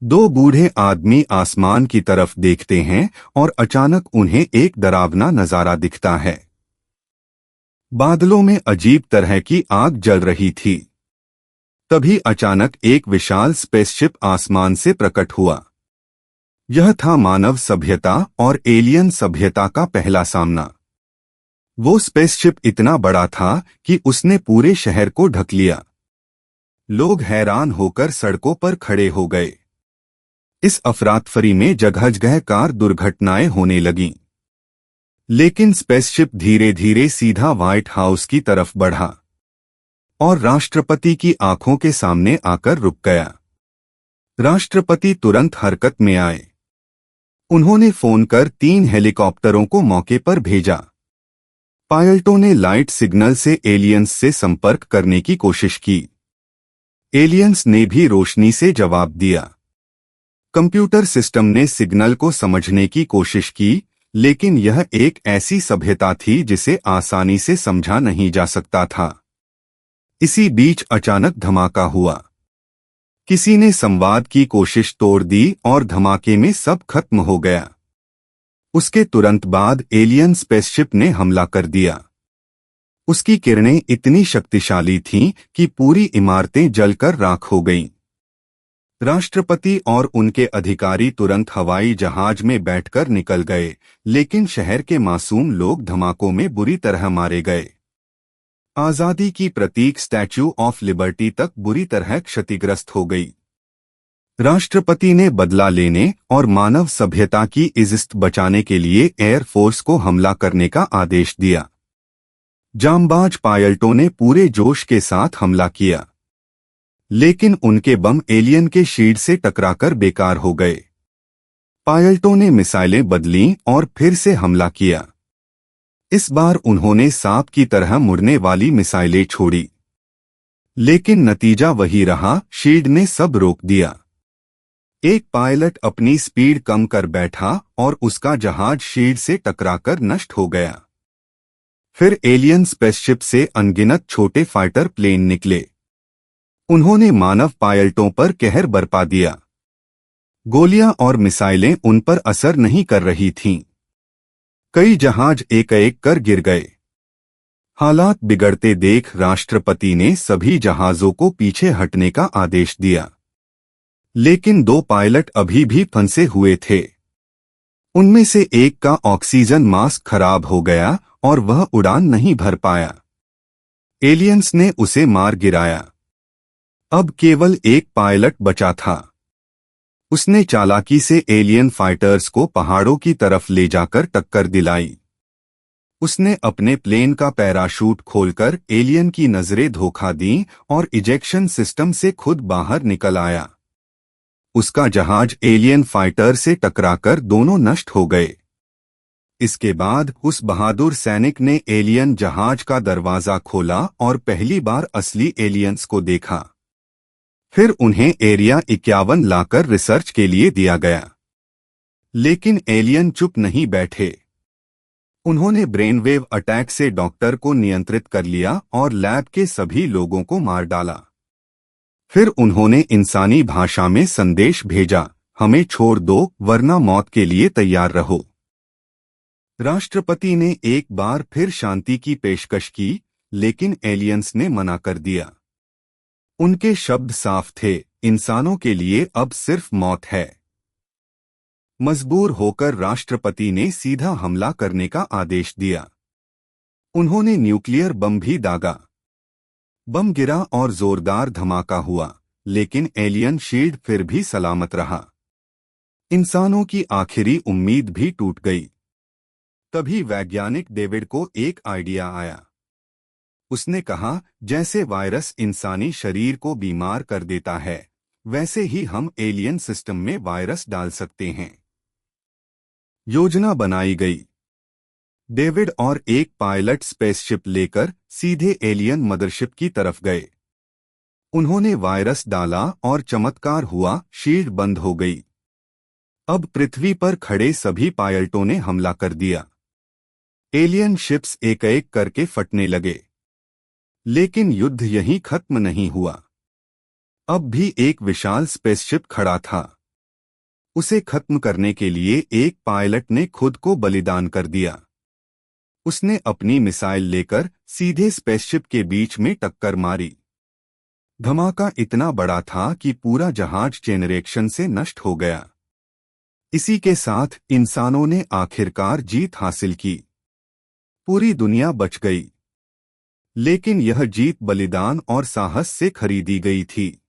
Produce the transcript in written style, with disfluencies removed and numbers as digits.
दो बूढ़े आदमी आसमान की तरफ देखते हैं और अचानक उन्हें एक डरावना नजारा दिखता है। बादलों में अजीब तरह की आग जल रही थी। तभी अचानक एक विशाल स्पेसशिप आसमान से प्रकट हुआ। यह था मानव सभ्यता और एलियन सभ्यता का पहला सामना। वो स्पेसशिप इतना बड़ा था कि उसने पूरे शहर को ढक लिया। लोग हैरान होकर सड़कों पर खड़े हो गए। इस अफरातफरी में जगह-जगह कार दुर्घटनाएं होने लगीं। लेकिन स्पेसशिप धीरे धीरे सीधा व्हाइट हाउस की तरफ बढ़ा और राष्ट्रपति की आंखों के सामने आकर रुक गया। राष्ट्रपति तुरंत हरकत में आए। उन्होंने फोन कर 3 हेलीकॉप्टरों को मौके पर भेजा। पायलटों ने लाइट सिग्नल से एलियंस से संपर्क करने की कोशिश की। एलियंस ने भी रोशनी से जवाब दिया। कंप्यूटर सिस्टम ने सिग्नल को समझने की कोशिश की, लेकिन यह एक ऐसी सभ्यता थी जिसे आसानी से समझा नहीं जा सकता था। इसी बीच अचानक धमाका हुआ। किसी ने संवाद की कोशिश तोड़ दी और धमाके में सब खत्म हो गया। उसके तुरंत बाद एलियन स्पेसशिप ने हमला कर दिया। उसकी किरणें इतनी शक्तिशाली थीं कि पूरी इमारतें जलकर राख हो गईं। राष्ट्रपति और उनके अधिकारी तुरंत हवाई जहाज में बैठकर निकल गए, लेकिन शहर के मासूम लोग धमाकों में बुरी तरह मारे गए। आजादी की प्रतीक स्टैच्यू ऑफ लिबर्टी तक बुरी तरह क्षतिग्रस्त हो गई। राष्ट्रपति ने बदला लेने और मानव सभ्यता की इज्जत बचाने के लिए एयरफोर्स को हमला करने का आदेश दिया। जांबाज पायलटों ने पूरे जोश के साथ हमला किया, लेकिन उनके बम एलियन के शील्ड से टकराकर बेकार हो गए। पायलटों ने मिसाइलें बदलीं और फिर से हमला किया। इस बार उन्होंने सांप की तरह मुड़ने वाली मिसाइलें छोड़ी, लेकिन नतीजा वही रहा, शील्ड ने सब रोक दिया। एक पायलट अपनी स्पीड कम कर बैठा और उसका जहाज शील्ड से टकराकर नष्ट हो गया। फिर एलियन स्पेसशिप से अनगिनत छोटे फाइटर प्लेन निकले। उन्होंने मानव पायलटों पर कहर बरपा दिया। गोलियां और मिसाइलें उन पर असर नहीं कर रही थीं। कई जहाज एक-एक कर गिर गए। हालात बिगड़ते देख राष्ट्रपति ने सभी जहाजों को पीछे हटने का आदेश दिया, लेकिन 2 पायलट अभी भी फंसे हुए थे। उनमें से एक का ऑक्सीजन मास्क खराब हो गया और वह उड़ान नहीं भर पाया। एलियंस ने उसे मार गिराया। अब केवल एक पायलट बचा था। उसने चालाकी से एलियन फाइटर्स को पहाड़ों की तरफ ले जाकर टक्कर दिलाई। उसने अपने प्लेन का पैराशूट खोलकर एलियन की नजरें धोखा दी और इजेक्शन सिस्टम से खुद बाहर निकल आया। उसका जहाज एलियन फाइटर से टकराकर दोनों नष्ट हो गए। इसके बाद उस बहादुर सैनिक ने एलियन जहाज का दरवाजा खोला और पहली बार असली एलियंस को देखा। फिर उन्हें एरिया 51 लाकर रिसर्च के लिए दिया गया, लेकिन एलियन चुप नहीं बैठे। उन्होंने ब्रेनवेव अटैक से डॉक्टर को नियंत्रित कर लिया और लैब के सभी लोगों को मार डाला। फिर उन्होंने इंसानी भाषा में संदेश भेजा, हमें छोड़ दो वरना मौत के लिए तैयार रहो। राष्ट्रपति ने एक बार फिर शांति की पेशकश की, लेकिन एलियंस ने मना कर दिया। उनके शब्द साफ थे, इंसानों के लिए अब सिर्फ मौत है। मजबूर होकर राष्ट्रपति ने सीधा हमला करने का आदेश दिया। उन्होंने न्यूक्लियर बम भी दागा। बम गिरा और जोरदार धमाका हुआ, लेकिन एलियन शील्ड फिर भी सलामत रहा। इंसानों की आखिरी उम्मीद भी टूट गई। तभी वैज्ञानिक डेविड को एक आइडिया आया। उसने कहा, जैसे वायरस इंसानी शरीर को बीमार कर देता है, वैसे ही हम एलियन सिस्टम में वायरस डाल सकते हैं। योजना बनाई गई। डेविड और एक पायलट स्पेसशिप लेकर सीधे एलियन मदरशिप की तरफ गए। उन्होंने वायरस डाला और चमत्कार हुआ, शील्ड बंद हो गई। अब पृथ्वी पर खड़े सभी पायलटों ने हमला कर दिया। एलियन शिप्स एक-एक करके फटने लगे। लेकिन युद्ध यहीं खत्म नहीं हुआ। अब भी एक विशाल स्पेसशिप खड़ा था। उसे खत्म करने के लिए एक पायलट ने खुद को बलिदान कर दिया। उसने अपनी मिसाइल लेकर सीधे स्पेसशिप के बीच में टक्कर मारी। धमाका इतना बड़ा था कि पूरा जहाज जेनरेशन से नष्ट हो गया। इसी के साथ इंसानों ने आखिरकार जीत हासिल की। पूरी दुनिया बच गई। लेकिन यह जीत बलिदान और साहस से खरीदी गई थी।